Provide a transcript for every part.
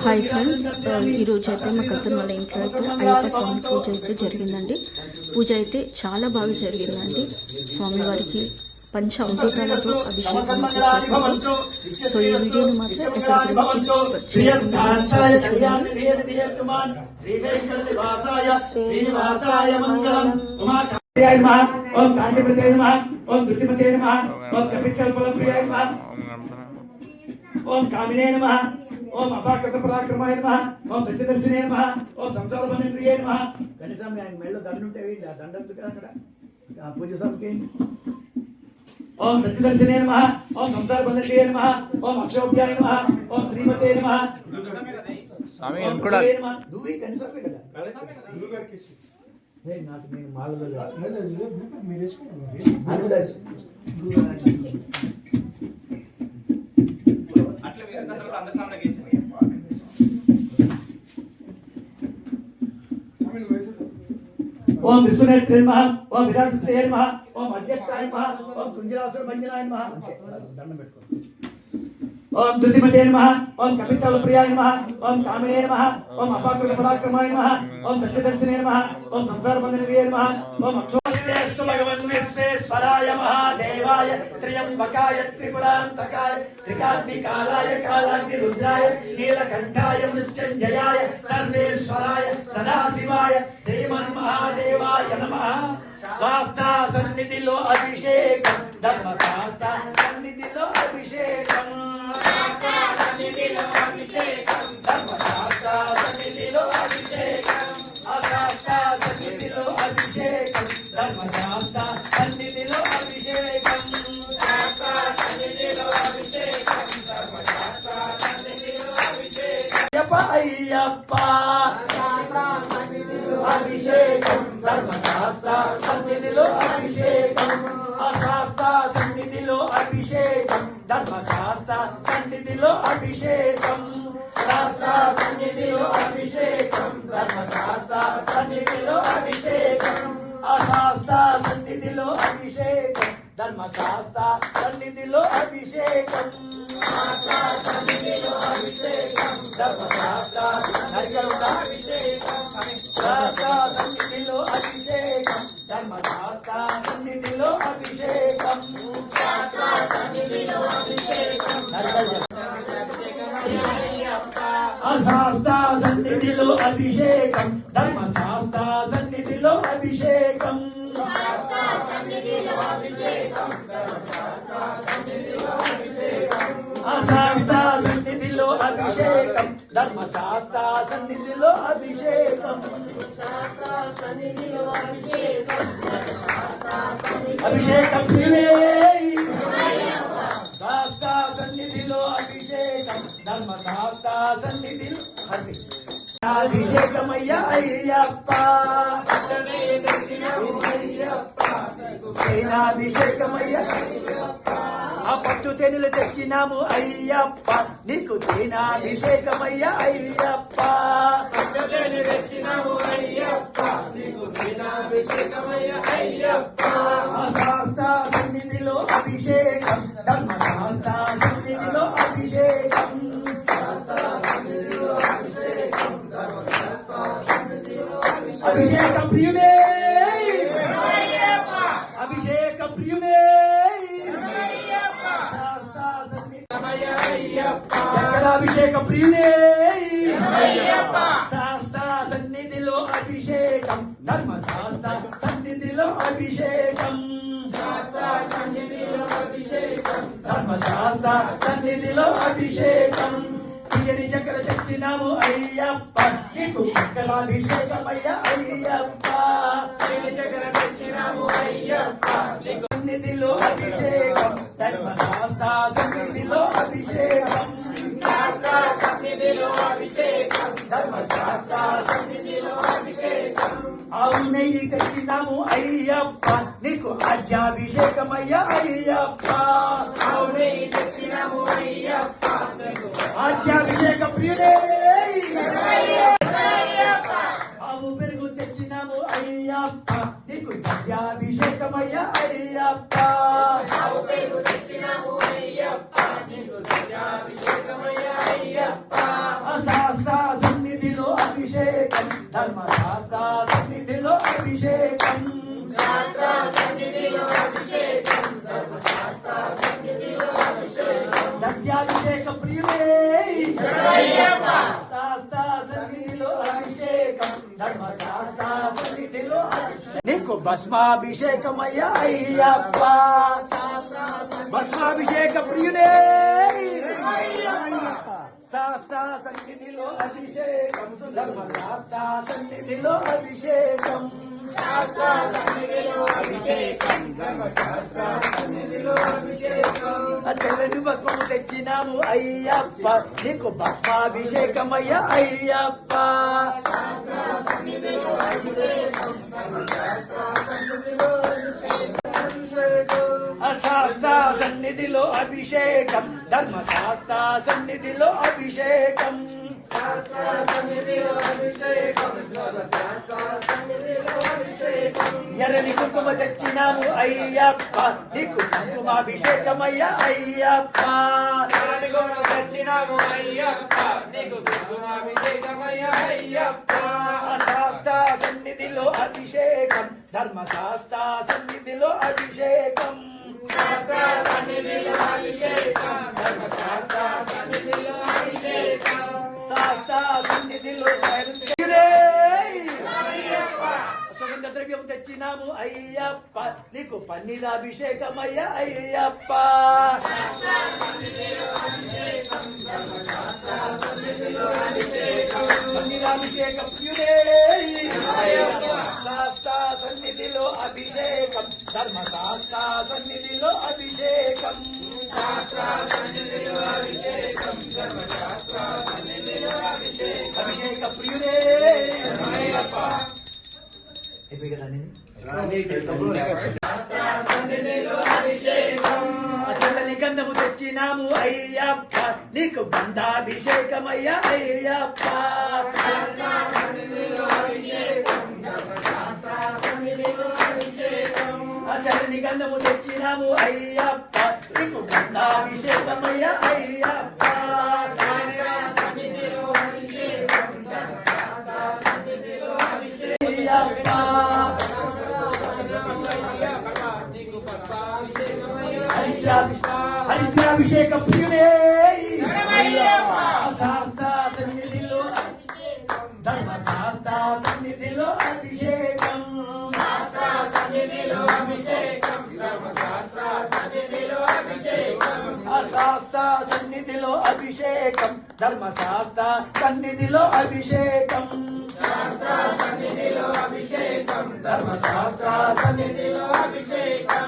Hi friends, ఈరోజు అయితే మా కజిన్ వాళ్ళ ఇంట్లో అయితే అయ్యప్ప స్వామి పూజ అయితే జరిగిందండి. పూజ అయితే చాలా బాగా జరిగిందండి. స్వామివారికి పంచ అమృతాలతో అభిషేకం అయితే చేశారు. సో ఈ వీడియోని మాత్రం ఓం కామినే నమః, ఓం అపాకృత పరాక్రమాయ నమః, ఓం సత్యదర్శినే నమః, ఓం సంసార బంధుప్రియే నమః. కనీసం ఆయన మెళ్ళ దండుంటే దండందుకు అక్కడ పూజ సభకి. ఓం సత్యదర్శినే నమః, ఓం సంసార బంధుప్రియే నమః, ఓం అక్షోభ్యాయ నమః, ఓం శ్రీమతే నమః. స్వామి కూడా దూయి కనీసం కదా నాకు నేను మాలలో మీరు ఓం విష్ణునేత్రే నమః, ఓం విరాట్పతయే నమః, ఓం అధ్యక్షాయ నమః, ఓం తుంజరాసుర భంజనాయ నమః. దండం పెట్టుకో. ఓం తుదిమతే నమః, ఓం కపితవప్రియాయ నమః, ఓం కామినే నమః, ఓం అపాకృత పరాక్రమాయ నమః, ఓం సత్యదర్శినే నమః, ఓం సంసార బంధనవే నమః, ఓం అక్షోస్తు భగవన్ విశ్వేశ్వరాయ మహాదేవాయ త్ర్యంబకాయ త్రిపురాంతకాయ త్రికాగ్నికాలాయ కాలాగ్ని రుద్రాయ నీలకంఠాయ మృత్యుంజయాయ సర్వేశ్వరాయ సదాశివాయ శ్రీమన్ మహాదేవాయ నమః. శాస్త్ర సన్నిధిలో అభిషేకం, ధర్మ శాస్త్ర సన్నిధిలో అభిషేకం, ధర్మశాస్త్ర సన్నిధిలో అభిషేకం, అశాస్త్ర సన్నిధిలో అభిషేకం, ధర్మశాస్త్ర సన్నిధిలో అభిషేకం, శాస్త్ర సన్నిధిలో అభిషేకం, ధర్మశాస్త్ర సన్నిధిలో అభిషేకం. అయ్యప్ప శాస్త్ర సన్నిధిలో అభిషేకం, ధర్మశాస్త్ర సన్నిధిలో అభిషేకం, అశాస్త్ర సన్నిధిలో అభిషేకం, ధర్మశాస్త్ర సన్నిధిలో అభిషేకం, శాస్త్ర సన్నిధిలో అభిషేకం, ధర్మశాస్త్ర సన్నిధిలో అభిషేకం, అశాస్త్ర సన్నిధిలో అభిషేకం, ధర్మశాస్త్ర సన్నిధిలో అభిషేకం, శాస్త్ర సన్నిధిలో అభిషేకం, ధర్మశాస్త్ర సన్నిధిలో అభిషేకం, శాస్త్ర సన్నిధిలో అభిషేకం, ధర్మశాస్త్ర సన్నిధిలో అభిషేకం, శాస్త్ర సన్నిధిలో అభిషేకం, అశాస్త్ర సన్నిధిలో అభిషేకం, ధర్మశాస్త్ర సన్నిధిలో అభిషేకం, శాస్త్ర సన్నిధిలో అభిషేకం, అశాస్త్ర సన్నిధిలో అభిషేకం, ధర్మశాస్త్ర సన్నిధిలో అభిషేకం, అభిషేకం శాస్త్ర సన్నిధిలో అభిషేకం, ధర్మశాస్త్ర సన్నిధిలో అభిషేకమయ్యా అయ్యప్ప, అభిషేకమయ్యా ఆ పట్టు తెనులు తెచ్చినాము అయ్యప్ప, నీకు తేనాభిషేకమయ్యా అయ్యప్ప, తెచ్చినాము అయ్యప్ప, నీకు తేనాభిషేకమయ్యా అయ్యప్ప, శాస్త్ర సన్నిధిలో అభిషేకం, ధర్మశాస్త్ర సన్నిధిలో అభిషేకం, అభిషేక ప్రియుడే, అభిషేక ప్రియుడే, అభిషేక ప్రియుడే, శాస్త్ర సన్నిధిలో అభిషేకం, ధర్మశాస్త్ర సన్నిధిలో అభిషేకం, శాస్త్ర సన్నిధిలో అభిషేకం, ధర్మశాస్త్ర సన్నిధిలో అభిషేకం, తీయని చక్కెర తెచ్చినాము అయ్యప్ప, నీకు చక్కెరాభిషేకమయ్యా అయ్యప్ప, తీయని చక్కెర తెచ్చినాము అయ్యప్ప, నీకు సన్నిధిలో అభిషేకం, ధర్మశాస్త్ర సన్నిధిలో అభిషేకం, శాస్త్ర సన్నిధిలో అభిషేకం, ధర్మశాస్త్ర సన్నిధిలో అభిషేకం, ఆవు నెయ్యి తెచ్చినాము అయ్యప్ప, నీకు ఆజ్యాభిషేకమయ్యా అయ్యప్ప, ఆవు నెయ్యి తెచ్చినాము అయ్యప్ప, ఆజ్యాభిషేక ప్రియుడే, ఆవు పెరుగు తెచ్చినాము అయ్యప్ప, నీకు దయ్యాభిషేకమయ్యా అయ్యప్ప, ఆవు పెరుగు తెచ్చినాము అయ్యప్ప, నీకు దయ్యాభిషేకమయ్యా అయ్యప్ప, శాస్త్ర సన్నిధిలో అభిషేకం ధర్మశాస్త్ర సన్నిధిలో అభిషేకం దత్యాభిషేక ప్రియులే శాస్త్ర సన్నిధిలో అభిషేకం ధర్మశాస్త్ర సన్నిధిలో నీకు భస్మాభిషేకమయ్యా అయ్యప్ప భస్మాభిషేక ప్రియులే శాస్త్ర సన్నిధిలో అభిషేకం ధర్మశాస్త్ర సన్నిధిలో అభిషేకం తెల్లని భస్మము తెచ్చినాము అయ్యప్ప నీకు భస్మాభిషేకమయ్యా అయ్యప్ప శాస్త్ర సన్నిధిలో అభిషేకం ధర్మశాస్త్ర సన్నిధిలో అభిషేకం ఎర్రని కుంకుమ తెచ్చినాము అయ్యప్ప నీకు కుంకుమాభిషేకమయ్యా అయ్యప్ప తెచ్చినాము అయ్యప్ప నీకు కుంకుమాభిషేకమయ్యా అయ్యప్ప శాస్త్ర సన్నిధిలో అభిషేకం ధర్మశాస్త్ర సన్నిధిలో అభిషేకం శాస్త్ర సన్నిధిలో అభిషేకం ధర్మశాస్త్ర సన్నిధిలో అభిషేకం శాస్త్ర సన్నిధిలో సుగంధ ద్రవ్యం తెచ్చినాము అయ్యప్ప నీకు పన్నీరాభిషేకమయ్యా అయ్యప్ప పన్నీరాభిషేక ప్రియుడే శాస్త్ర సన్నిధిలో అభిషేకం ధర్మశాస్త్ర సన్నిధిలో అభిషేకం అభిషేక ప్రియుడే అయిపోయి కదా చల్లని గంధము తెచ్చినాము అయ్యప్ప నీకు గంధాభిషేకమయ్యా అయ్యప్ప చల్లని గంధము తెచ్చినాము అయ్యప్ప నీకు గంధాభిషేకమయ్యా అయ్యప్ప హరిద్రాభిషేక ప్రియులే శాస్త్ర సన్నిధిలో ధర్మశాస్త్ర సన్నిధిలో అభిషేకం శాస్త్ర సన్నిధిలో అభిషేకం ధర్మశాస్త్ర సన్నిధిలో అభిషేకం ధర్మశాస్త్ర సన్నిధిలో అభిషేకం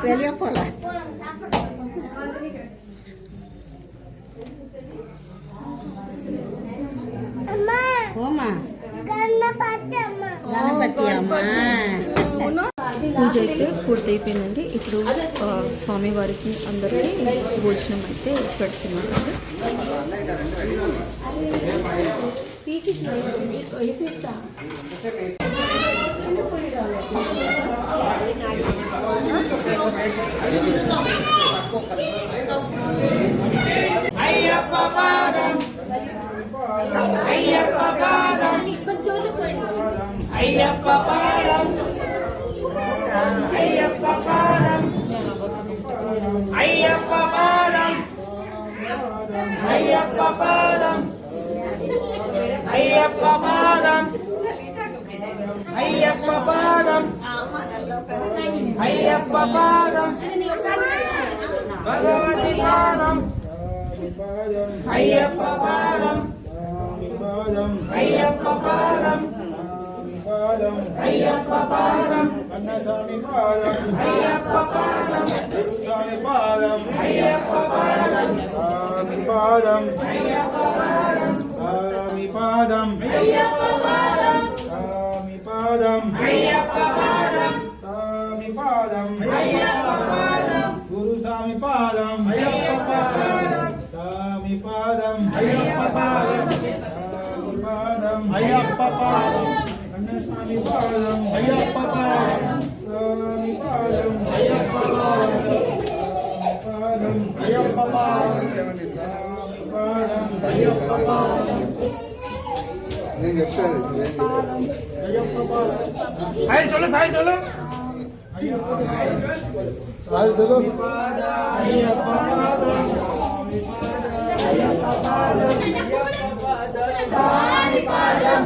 వెళ్ళిపోలా ఓమా గణపతి అమ్మా పూజ అయితే పూర్తయిపోయిందండి. ఇప్పుడు స్వామివారికి అందరికీ భోజనం అయితే పెడుతున్నారండి. అయ్యప్ప పాదం అయ్యప్ప పాదం అయ్యప్ప పాదం అయ్యప్ప పాదం అయ్యప్ప పాదం అయ్యప్ప పాదం అయ్యప్ప పాదం అయ్యప్ప పాదం అయ్యప్ప పాదం భగవతి పాదం అయ్యప్ప పాదం అయ్యప్ప పాదం అయ్యప్ప పాదం అన్నస్వామి పాదం అయ్యప్ప పాదం స్వామి పాదం అయ్యప్ప పాదం స్వామి పాదం అయ్యప్ప పాదం స్వామి పాదం అయ్యప్ప పాదం స్వామి పాదం అయ్యప్ప పాదం స్వామి పాదం అయ్యప్ప పాదం గురు స్వామి పాదం అయ్యప్ప పాదం స్వామి పాదం అయ్యప్ప పాదం స్వామి పాదం అయ్యప్ప పాదం అన్నస్వామి పాదం అయ్యప్ప పాదం స్వామి పాదం అయ్యప్ప పాదం పాదం అయ్యప్ప పాదం స్వామి పాదం అయ్యప్ప పాదం నేను చెప్తాను అయ్యప్ప పాదం సాయి చలో అయ్యప్ప చలో అయ్యప్ప పాదం స్వామి పాదం